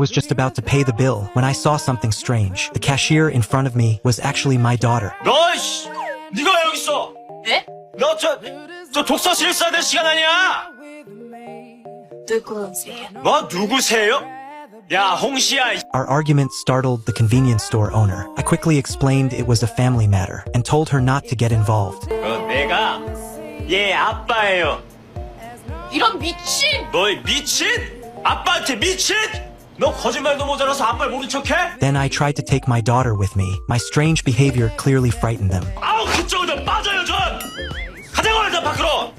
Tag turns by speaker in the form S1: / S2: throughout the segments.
S1: Was just about to pay the bill when I saw something strange. The cashier in front of me was actually my daughter.
S2: 너, 씨! 네가 왜 여기 있어?
S3: 네?
S2: 너 저 독서실 써야 될 시간 아니야?
S3: 누구세요?
S2: 뭐, 누구세요? 야, 홍시야.
S1: Our argument startled the convenience store owner. I quickly explained it was a family matter and told her not to get involved.
S2: 내가 얘 아빠예요.
S3: 이런 미친!
S2: 너 미친? 아빠한테 미친? 너 거짓말도 모자라서 아빠를 모른 척해?
S1: Then I tried to take my daughter with me. My strange behavior clearly frightened them.
S2: 아우, 그쪽으로 좀 빠져요, 좀! 가자고, 일단 밖으로!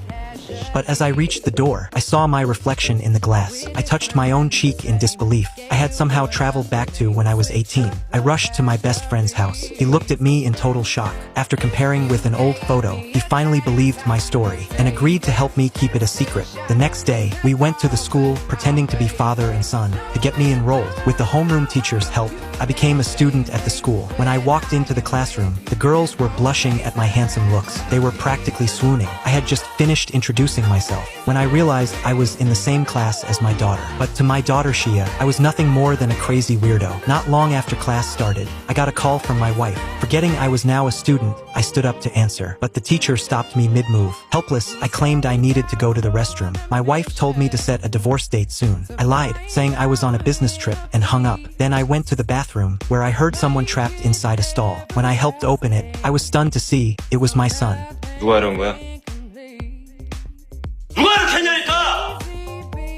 S1: But as I reached the door, I saw my reflection in the glass. I touched my own cheek in disbelief. I had somehow traveled back to when I was 18. I rushed to my best friend's house. He looked at me in total shock. After comparing with an old photo, he finally believed my story and agreed to help me keep it a secret. The next day, we went to the school pretending to be father and son to get me enrolled. With the homeroom teacher's help, I became a student at the school. When I walked into the classroom, the girls were blushing at my handsome looks. They were practically swooning. I had just finished introducing myself when I realized I was in the same class as my daughter. But to my daughter Shia, I was nothing more than a crazy weirdo. Not long after class started, I got a call from my wife. Forgetting I was now a student, I stood up to answer, but the teacher stopped me mid-move. Helpless, I claimed I needed to go to the restroom. My wife told me to set a divorce date soon. I lied, saying I was on a business trip, and hung up. Then I went to the bathroom, where I heard someone trapped inside a stall. When I helped open it, I was stunned to see it was my son.
S2: 누가 이런 거야? 누가 이렇게 했냐니까!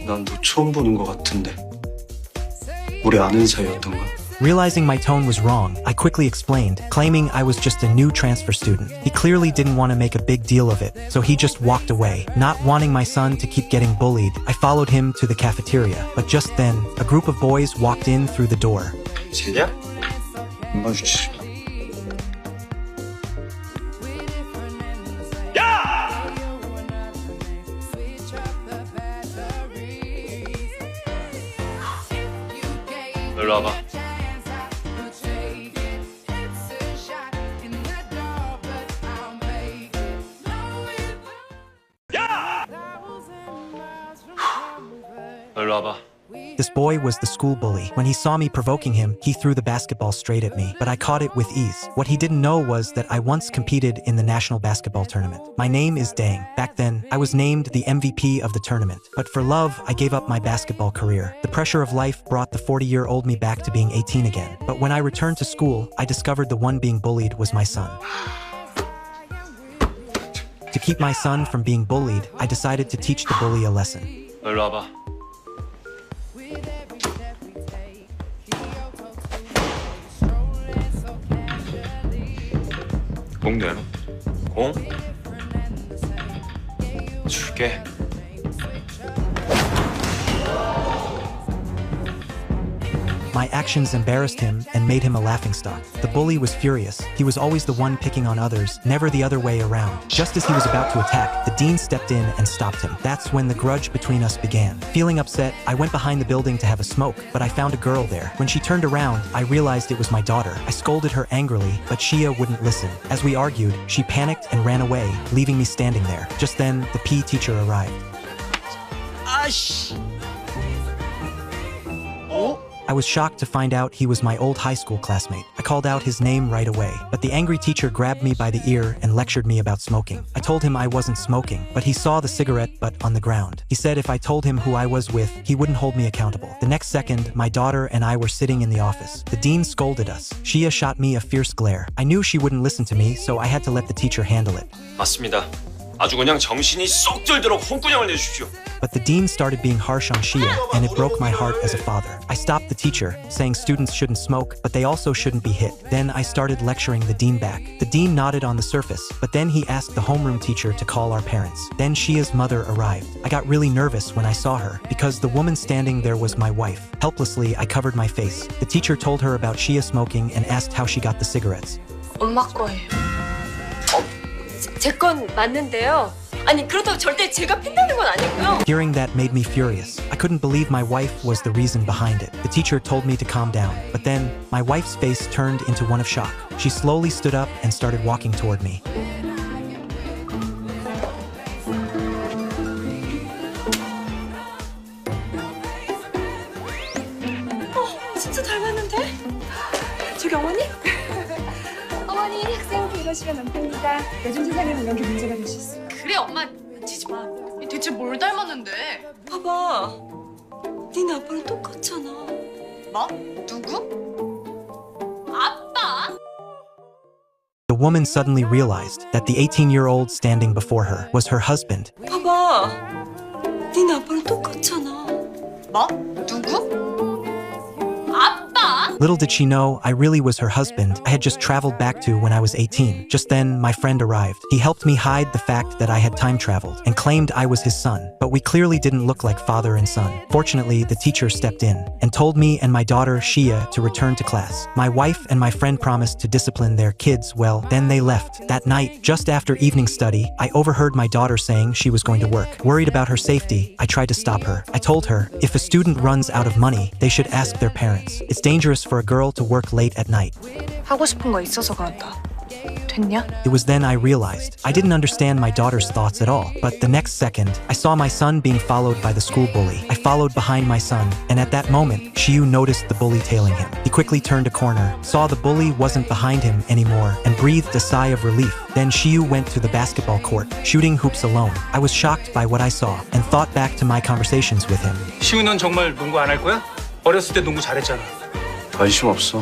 S4: 난 너 처음 보는 것 같은데. 우리 아는 사이였던가?
S1: Realizing my tone was wrong, I quickly explained, claiming I was just a new transfer student. He clearly didn't want to make a big deal of it, so he just walked away. Not wanting my son to keep getting bullied, I followed him to the cafeteria. But just then, a group of boys walked in through the door.
S4: 쟤냐? 안 봐주지.
S2: 야! 일로 와봐. 야! 일로 와봐.
S1: This boy was the school bully. When he saw me provoking him, he threw the basketball straight at me, but I caught it with ease. What he didn't know was that I once competed in the national basketball tournament. My name is Dang. Back then, I was named the MVP of the tournament. But for love, I gave up my basketball career. The pressure of life brought the 40-year-old me back to being 18 again. But when I returned to school, I discovered the one being bullied was my son. To keep my son from being bullied, I decided to teach the bully a lesson.
S2: 일로 와봐. 공 내놔. 공? 줄게.
S1: My actions embarrassed him and made him a laughingstock. The bully was furious. He was always the one picking on others, never the other way around. Just as he was about to attack, the dean stepped in and stopped him. That's when the grudge between us began. Feeling upset, I went behind the building to have a smoke, but I found a girl there. When she turned around, I realized it was my daughter. I scolded her angrily, but Shia wouldn't listen. As we argued, she panicked and ran away, leaving me standing there. Just then, the PE teacher arrived.
S2: 아씨. 어?
S1: I was shocked to find out he was my old high school classmate. I called out his name right away, but the angry teacher grabbed me by the ear and lectured me about smoking. I told him I wasn't smoking, but he saw the cigarette butt on the ground. He said if I told him who I was with, he wouldn't hold me accountable. The next second, my daughter and I were sitting in the office. The dean scolded us. Shia shot me a fierce glare. I knew she wouldn't listen to me, so I had to let the teacher handle it.
S2: 맞습니다. 아주 그냥 정신이 쏙 들도록 홍군형을 내주십시오.
S1: But the dean started being harsh on Shia, and it broke my heart as a father. I stopped the teacher, saying students shouldn't smoke, but they also shouldn't be hit. Then I started lecturing the dean back. The dean nodded on the surface, but then he asked the homeroom teacher to call our parents. Then Shia's mother arrived. I got really nervous when I saw her, because the woman standing there was my wife. Helplessly, I covered my face. The teacher told her about Shia smoking and asked how she got the cigarettes.
S3: 엄마 거예요. 제 건 맞는데요. 아니 그렇다고 절대 제가 핀다는 건 아니고요.
S1: Hearing that made me furious. I couldn't believe my wife was the reason behind it. The teacher told me to calm down, but then my wife's face turned into one of shock. She slowly stood up and started walking toward me.
S3: 진짜 닮았는데? 저기 어머니?
S5: 어머니 학생한테 이러시면 안 됩니다. 요즘 세상에는 이런 게 문제가 될 수 있어요.
S6: 그래 엄마 치지 마. 대체 뭘 닮았는데?
S3: 봐봐. 니네 아빠랑 똑같잖아.
S6: 뭐? 누구? 아빠?
S1: The woman suddenly realized that the 18-year-old standing before her was her husband.
S3: 봐봐. 니네 아빠랑 똑같잖아.
S6: 뭐? 누구? 아빠?
S1: Little did she know, I really was her husband I had just traveled back to when I was 18. Just then, my friend arrived. He helped me hide the fact that I had time traveled and claimed I was his son, but we clearly didn't look like father and son. Fortunately, the teacher stepped in and told me and my daughter, Shia, to return to class. My wife and my friend promised to discipline their kids. Well, then they left. That night, just after evening study, I overheard my daughter saying she was going to work. Worried about her safety, I tried to stop her. I told her, if a student runs out of money, they should ask their parents. It's dangerous for a girl to work late at night.
S6: 하고 싶은 거 있어서 그런다. 됐냐?
S1: It was then I realized I didn't understand my daughter's thoughts at all. But the next second, I saw my son being followed by the school bully. I followed behind my son, and at that moment, Shiyu noticed the bully tailing him. He quickly turned a corner, saw the bully wasn't behind him anymore, and breathed a sigh of relief. Then Shiyu went to the basketball court, shooting hoops alone. I was shocked by what I saw, and thought back to my conversations with him.
S7: 시우 넌 정말 농구 안 할 거야? 어렸을 때 농구 잘했잖아.
S4: 관심 없어.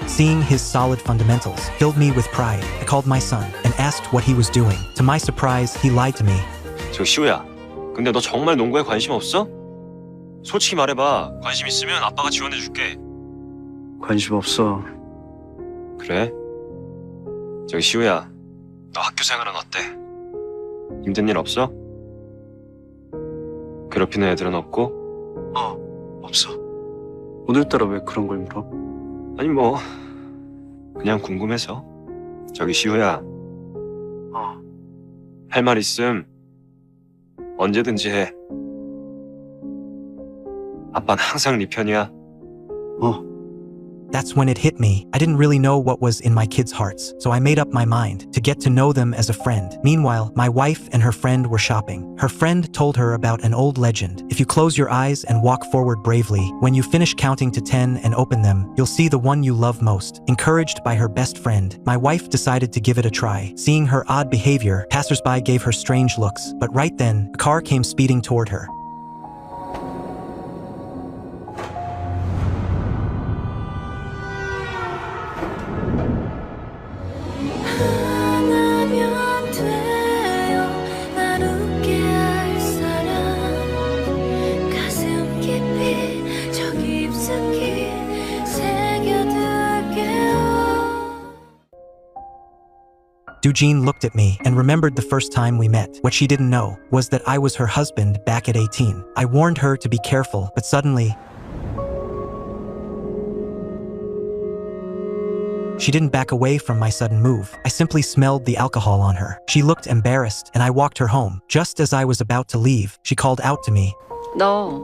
S1: Seeing his solid fundamentals filled me with pride. I called my son and asked what he was doing. To my surprise, he lied to me.
S2: 저 시우야, 근데 너 정말 농구에 관심 없어? 솔직히 말해봐. 관심 있으면 아빠가 지원해줄게.
S4: 관심 없어.
S2: 그래? 저기 시우야, 너 학교 생활은 어때? 힘든 일 없어? 괴롭히는 애들은 없고?
S4: 없어. 오늘따라 왜 그런 걸 물어?
S2: 아니 뭐 그냥 궁금해서. 저기 시우야, 할 말 있음 언제든지 해. 아빠는 항상 네 편이야.
S1: That's when it hit me. I didn't really know what was in my kids' hearts, so I made up my mind to get to know them as a friend. Meanwhile, my wife and her friend were shopping. Her friend told her about an old legend. If you close your eyes and walk forward bravely, when you finish counting to 10 and open them, you'll see the one you love most. Encouraged by her best friend, my wife decided to give it a try. Seeing her odd behavior, passersby gave her strange looks. But right then, a car came speeding toward her.
S8: 하나면 돼요 날 웃게 할 사람 가슴 깊이 저 깊숙이 새겨둘게요.
S1: Dujin looked at me and remembered the first time we met. What she didn't know was that I was her husband back at 18. I warned her to be careful, but suddenly, she didn't back away from my sudden move. I simply smelled the alcohol on her. She looked embarrassed, and I walked her home. Just as I was about to leave, she called out to me.
S9: 너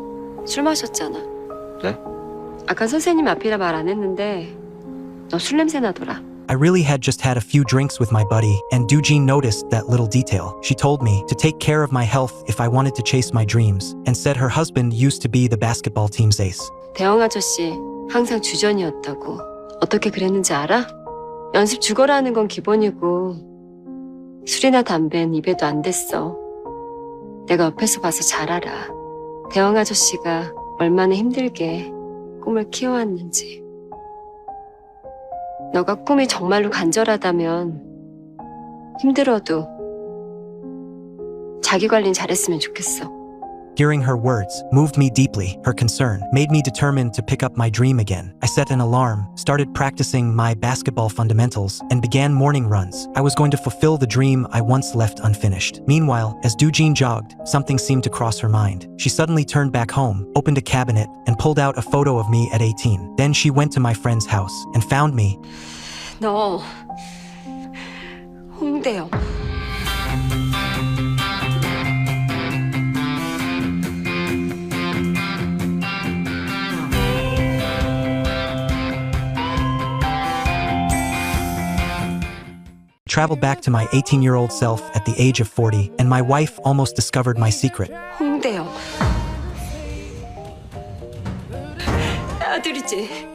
S9: 술 마셨잖아.
S2: 네?
S9: 아까 선생님 앞이라 말 안 했는데 너 술 냄새 나더라.
S1: I really had just had a few drinks with my buddy, and Dujin noticed that little detail. She told me to take care of my health if I wanted to chase my dreams, and said her husband used to be the basketball team's ace.
S9: 대영 아저씨 항상 주전이었다고. 어떻게 그랬는지 알아? 연습 죽어라는 건 기본이고 술이나 담배는 입에도 안 댔어. 내가 옆에서 봐서 잘 알아. 대영 아저씨가 얼마나 힘들게 꿈을 키워왔는지. 너가 꿈이 정말로 간절하다면 힘들어도 자기 관리는 잘했으면 좋겠어.
S1: Hearing her words moved me deeply. Her concern made me determined to pick up my dream again. I set an alarm, started practicing my basketball fundamentals, and began morning runs. I was going to fulfill the dream I once left unfinished. Meanwhile, as Dujin jogged, something seemed to cross her mind. She suddenly turned back home, opened a cabinet, and pulled out a photo of me at 18. Then she went to my friend's house and found me.
S9: 너 홍대영.
S1: Traveled back to my 18-year-old self at the age of 40, and my wife almost discovered my secret.
S9: 홍대영. 아들이지.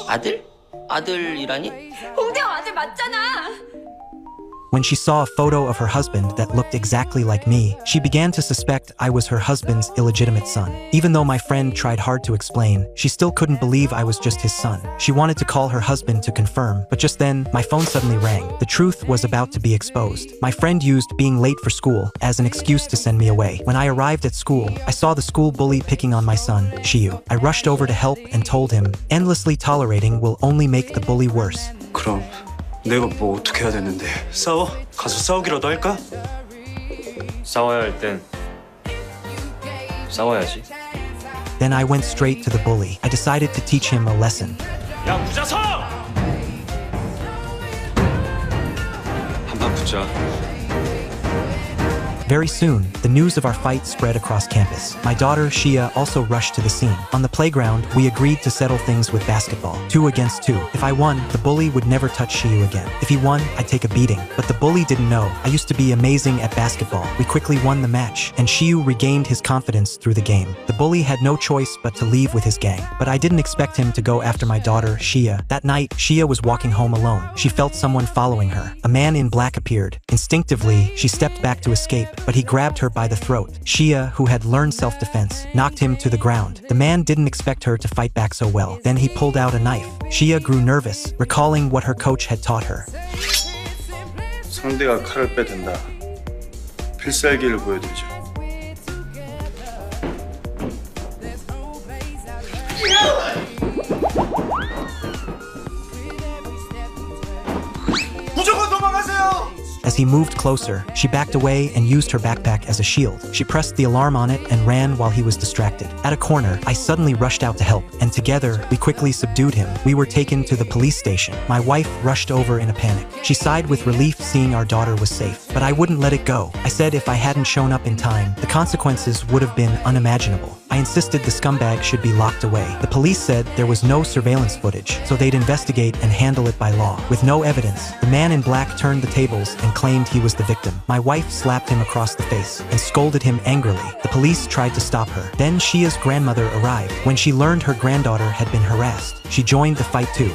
S10: 아들? 아들이라니?
S3: 홍대호 아들 맞잖아.
S1: When she saw a photo of her husband that looked exactly like me, she began to suspect I was her husband's illegitimate son. Even though my friend tried hard to explain, she still couldn't believe I was just his son. She wanted to call her husband to confirm, but just then, my phone suddenly rang. The truth was about to be exposed. My friend used being late for school as an excuse to send me away. When I arrived at school, I saw the school bully picking on my son, Shiyu. I rushed over to help and told him, endlessly tolerating will only make the bully worse.
S4: 그럼 내가 뭐 어떻게 해야 되는데? 싸워? 가서 싸우기라도 할까?
S2: 싸워야 할 땐 싸워야지.
S1: Then I went straight to the bully. I decided to teach him a lesson.
S2: 야, 무자성! 한판 붙자.
S1: Very soon, the news of our fight spread across campus. My daughter, Shia, also rushed to the scene. On the playground, we agreed to settle things with basketball, 2 against 2. If I won, the bully would never touch Shiyu again. If he won, I'd take a beating. But the bully didn't know. I used to be amazing at basketball. We quickly won the match, and Shiyu regained his confidence through the game. The bully had no choice but to leave with his gang. But I didn't expect him to go after my daughter, Shia. That night, Shia was walking home alone. She felt someone following her. A man in black appeared. Instinctively, she stepped back to escape, but he grabbed her by the throat. Shia, who had learned self-defense, knocked him to the ground. The man didn't expect her to fight back so well. Then he pulled out a knife. Shia grew nervous, recalling what her coach had taught her.
S11: 상대가 칼을 빼든다. 필살기를 보여드리죠.
S4: 무조건 도망가세요!
S1: As he moved closer, she backed away and used her backpack as a shield. She pressed the alarm on it and ran while he was distracted. At a corner, I suddenly rushed out to help, and together, we quickly subdued him. We were taken to the police station. My wife rushed over in a panic. She sighed with relief seeing our daughter was safe, but I wouldn't let it go. I said if I hadn't shown up in time, the consequences would have been unimaginable. I insisted the scumbag should be locked away. The police said there was no surveillance footage, so they'd investigate and handle it by law. With no evidence, the man in black turned the tables and claimed he was the victim. My wife slapped him across the face and scolded him angrily. The police tried to stop her. Then Shia's grandmother arrived. When she learned her granddaughter had been harassed, she joined the fight too.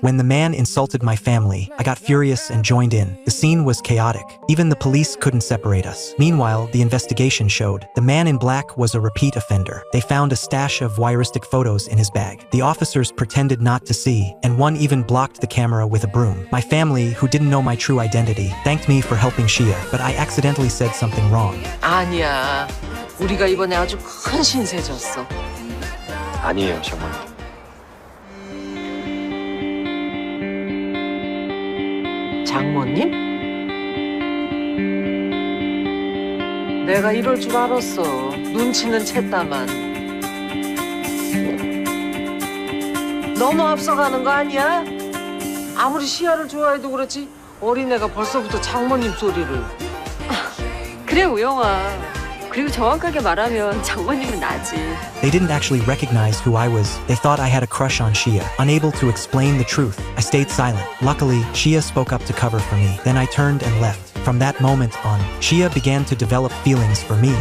S1: When the man insulted my family, I got furious and joined in. The scene was chaotic. Even the police couldn't separate us. Meanwhile, the investigation showed the man in black was a repeat offender. They found a stash of voyeuristic photos in his bag. The officers pretended not to see, and one even blocked the camera with a broom. My family, who didn't know my true identity, thanked me for helping Shia, but I accidentally said something wrong.
S10: 아니야. 우리가 이번에 아주 큰 신세 졌어.
S2: 아니에요, 장모님.
S10: 장모님? 내가 이럴 줄 알았어. 눈치는 챘다만. 너무 앞서가는 거 아니야? 아무리 시야를 좋아해도 그렇지 어린애가 벌써부터 장모님 소리를.
S9: 그래, 우영아. 그리고 정확하게 말하면 장모님은 나지.
S1: They didn't actually recognize who I was. They thought I had a crush on Shia. Unable to explain the truth, I stayed silent. Luckily, Shia spoke up to cover for me. Then I turned and left. From that moment on, Shia began to develop feelings for me.